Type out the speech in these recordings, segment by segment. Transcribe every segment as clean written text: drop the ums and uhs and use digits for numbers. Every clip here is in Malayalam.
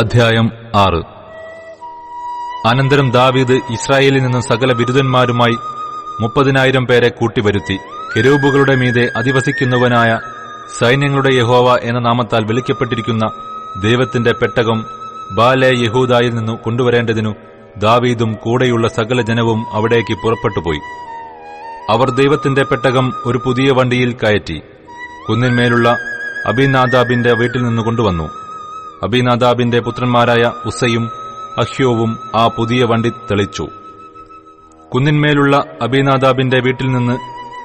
അധ്യായം 6. അനന്തരം ദാവീദ് ഇസ്രായേലിൽ നിന്ന് സകല ബിരുദന്മാരുമായി 30,000 പേരെ കൂട്ടിവരുത്തി. കെരൂബുകളുടെ മീതെ അധിവസിക്കുന്നവനായ സൈന്യങ്ങളുടെ യഹോവ എന്ന നാമത്താൽ വിളിക്കപ്പെട്ടിരിക്കുന്ന ദൈവത്തിന്റെ പെട്ടകം ബാലെ യഹൂദായിൽ നിന്നു കൊണ്ടുവരേണ്ടതിനു ദാവീദും കൂടെയുള്ള സകല ജനവും അവിടേക്ക് പുറപ്പെട്ടുപോയി. അവർ ദൈവത്തിന്റെ പെട്ടകം ഒരു പുതിയ വണ്ടിയിൽ കയറ്റി കുന്നിന്മേലുള്ള അബീനാദാബിന്റെ വീട്ടിൽ നിന്ന് കൊണ്ടുവന്നു. അബീനാദാബിന്റെ പുത്രന്മാരായ ഉസ്സയും അഹ്യോവും ആ പുതിയ വണ്ടി തെളിച്ചു. കുന്നിന്മേലുള്ള അബീനാദാബിന്റെ വീട്ടിൽ നിന്ന്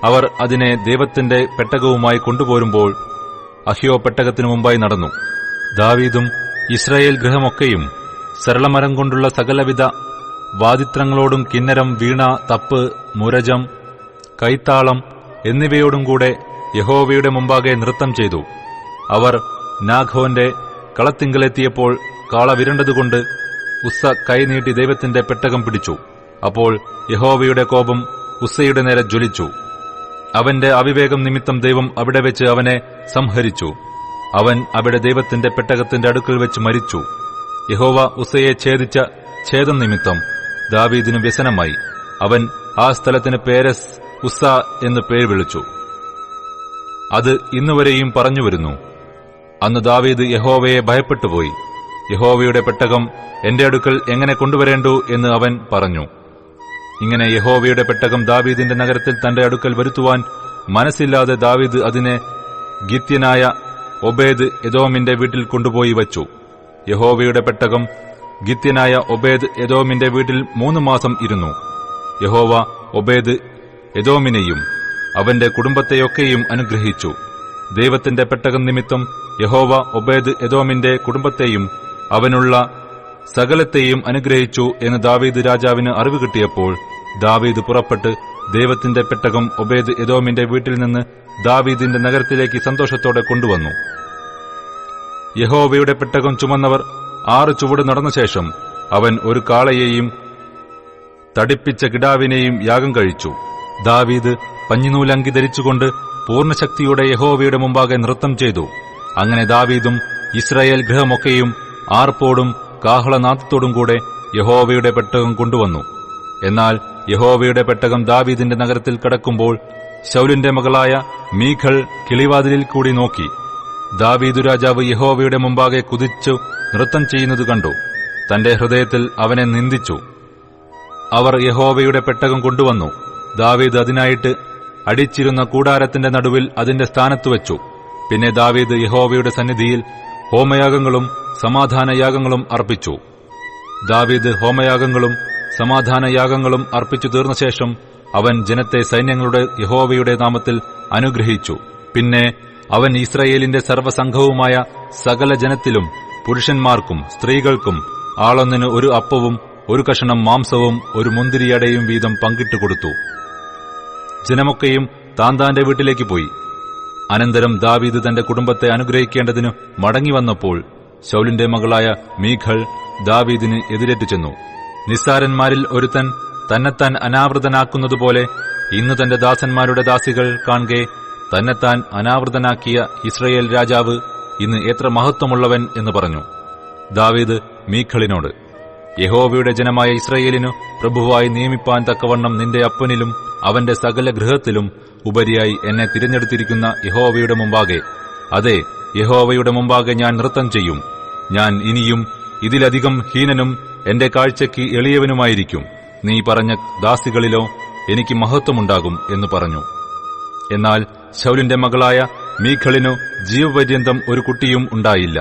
അവർ അതിനെ ദൈവത്തിന്റെ പെട്ടകവുമായി കൊണ്ടുപോരുമ്പോൾ അഹ്യോ പെട്ടകത്തിനു മുമ്പായി നടന്നു. ദാവീദും ഇസ്രായേൽ ഗൃഹമൊക്കെയും സരളമരം കൊണ്ടുള്ള സകലവിധ വാദിത്രങ്ങളോടും കിന്നരം, വീണ, തപ്പ്, മുരജം, കൈത്താളം എന്നിവയോടും കൂടെ യഹോവയുടെ മുമ്പാകെ നൃത്തം ചെയ്തു. അവർ നാഖോന്റെ കളത്തിങ്കലെത്തിയപ്പോൾ കാള വിരണ്ടതുകൊണ്ട് ഉസ്സ കൈനീട്ടി ദൈവത്തിന്റെ പെട്ടകം പിടിച്ചു. അപ്പോൾ യഹോവയുടെ കോപം ഉസ്സയുടെ നേരെ ജ്വലിച്ചു. അവന്റെ അവിവേകം നിമിത്തം ദൈവം അവിടെ വെച്ച് അവനെ സംഹരിച്ചു. അവൻ അവിടെ ദൈവത്തിന്റെ പെട്ടകത്തിന്റെ അടുക്കൽ വെച്ച് മരിച്ചു. യഹോവ ഉസ്സയെ ഛേദിച്ച ഛേദം നിമിത്തം ദാവീദിന് വ്യസനമായി. അവൻ ആ സ്ഥലത്തിന് പേരസ് ഉസ്സ എന്ന് പേര് വിളിച്ചു. അത് ഇന്നുവരെയും പറഞ്ഞുവരുന്നു. അന്ന് ദാവീദ് യഹോവയെ ഭയപ്പെട്ടുപോയി. യഹോവയുടെ പെട്ടകം എന്റെ അടുക്കൽ എങ്ങനെ കൊണ്ടുവരേണ്ടു എന്ന് അവൻ പറഞ്ഞു. ഇങ്ങനെ യഹോവയുടെ പെട്ടകം ദാവീദിന്റെ നഗരത്തിൽ തന്റെ അടുക്കൽ വരുത്തുവാൻ മനസ്സില്ലാതെ ദാവീദ് അതിനെ ഗിത്യനായ ഒബേദ് എദോമിന്റെ വീട്ടിൽ കൊണ്ടുപോയി വച്ചു. യഹോവയുടെ പെട്ടകം ഗിത്യനായ ഒബേദ് എദോമിന്റെ വീട്ടിൽ 3 മാസം ഇരുന്നു. യഹോവ ഒബേദ് എദോമിനെയും അവന്റെ കുടുംബത്തെയൊക്കെയും അനുഗ്രഹിച്ചു. ദൈവത്തിന്റെ പെട്ടകം നിമിത്തം യഹോവ ഒബേദ് എദോമിന്റെ കുടുംബത്തെയും അവനുള്ള സകലത്തെയും അനുഗ്രഹിച്ചു എന്ന് ദാവീദ് രാജാവിന് അറിവ് കിട്ടിയപ്പോൾ ദാവീദ് പുറപ്പെട്ട് ദൈവത്തിന്റെ പെട്ടകം ഒബേദ് എദോമിന്റെ വീട്ടിൽ നിന്ന് ദാവീദിന്റെ നഗരത്തിലേക്ക് സന്തോഷത്തോടെ കൊണ്ടുവന്നു. യഹോവയുടെ പെട്ടകം ചുമന്നവർ 6 ചുവട് നടന്ന ശേഷം അവൻ ഒരു കാളയെയും തടിപ്പിച്ച കിടാവിനെയും യാഗം കഴിച്ചു. ദാവീദ് പഞ്ഞിനൂലങ്കി ധരിച്ചുകൊണ്ട് പൂർണ്ണശക്തിയോടെ യഹോവയുടെ മുമ്പാകെ നൃത്തം ചെയ്തു. അങ്ങനെ ദാവീദും ഇസ്രായേൽ ഗൃഹമൊക്കെയും ആർപ്പോടും കാഹളനാദത്തോടും കൂടെ യഹോവയുടെ പെട്ടകം കൊണ്ടുവന്നു. എന്നാൽ യഹോവയുടെ പെട്ടകം ദാവീദിന്റെ നഗരത്തിൽ കടക്കുമ്പോൾ ശൌലിന്റെ മകളായ മീഖൾ കിളിവാതിലിൽ കൂടി നോക്കി. ദാവീദു രാജാവ് യഹോവയുടെ മുമ്പാകെ കുതിച്ചു നൃത്തം ചെയ്യുന്നത് കണ്ടു. തന്റെ ഹൃദയത്തിൽ അവനെ നിന്ദിച്ചു. അവർ യഹോവയുടെ പെട്ടകം കൊണ്ടുവന്നു. ദാവീദ് അതിനായിട്ട് അടിച്ചിരുന്ന കൂടാരത്തിന്റെ നടുവിൽ അതിന്റെ സ്ഥാനത്തുവച്ചു. പിന്നെ ദാവീദ് യഹോവയുടെ സന്നിധിയിൽ ഹോമയാഗങ്ങളും സമാധാനയാഗങ്ങളും അർപ്പിച്ചു. ദാവീദ് ഹോമയാഗങ്ങളും സമാധാനയാഗങ്ങളും അർപ്പിച്ചു തീർന്ന ശേഷം അവൻ ജനത്തെ സൈന്യങ്ങളുടെ യഹോവയുടെ നാമത്തിൽ അനുഗ്രഹിച്ചു. പിന്നെ അവൻ ഇസ്രായേലിന്റെ സർവ്വസംഘവുമായ സകല ജനത്തിലും പുരുഷന്മാർക്കും സ്ത്രീകൾക്കും ആളൊന്നിന് ഒരു അപ്പവും ഒരു കഷണം മാംസവും ഒരു മുന്തിരിയടയും വീതം പങ്കിട്ടുകൊടുത്തു. ജനമൊക്കെയും താന്താന്റെ വീട്ടിലേക്ക് പോയി. അനന്തരം ദാവീദ് തന്റെ കുടുംബത്തെ അനുഗ്രഹിക്കേണ്ടതിനു മടങ്ങിവന്നപ്പോൾ ശൌലിന്റെ മകളായ മീഖൾ ദാവീദിന് എതിരേറ്റു ചെന്നു. നിസ്സാരന്മാരിൽ ഒരുത്തൻ തന്നെത്താൻ അനാവൃതനാക്കുന്നതുപോലെ ഇന്ന് തന്റെ ദാസന്മാരുടെ ദാസികൾ കാൺകെ തന്നെത്താൻ അനാവൃതനാക്കിയ ഇസ്രായേൽ രാജാവ് ഇന്ന് എത്ര മഹത്വമുള്ളവൻ എന്ന് പറഞ്ഞു. ദാവീദ് മീഖളിനോട്, യഹോവയുടെ ജനമായ ഇസ്രായേലിനു പ്രഭുവായി നിയമിപ്പാൻ തക്കവണ്ണം നിന്റെ അപ്പനിലും അവന്റെ സകല ഗൃഹത്തിലും ഉപരിയായി എന്നെ തിരഞ്ഞെടുത്തിരിക്കുന്ന യഹോവയുടെ മുമ്പാകെ, അതെ, യഹോവയുടെ മുമ്പാകെ ഞാൻ നൃത്തം ചെയ്യും. ഞാൻ ഇനിയും ഇതിലധികം ഹീനനും എന്റെ കാഴ്ചയ്ക്ക് എളിയവനുമായിരിക്കും. നീ പറഞ്ഞ ദാസികളിലോ എനിക്ക് മഹത്വമുണ്ടാകും എന്ന് പറഞ്ഞു. എന്നാൽ ശൌലിന്റെ മകളായ മീഖളിനു ജീവപര്യന്തം ഒരു കുട്ടിയും ഉണ്ടായില്ല.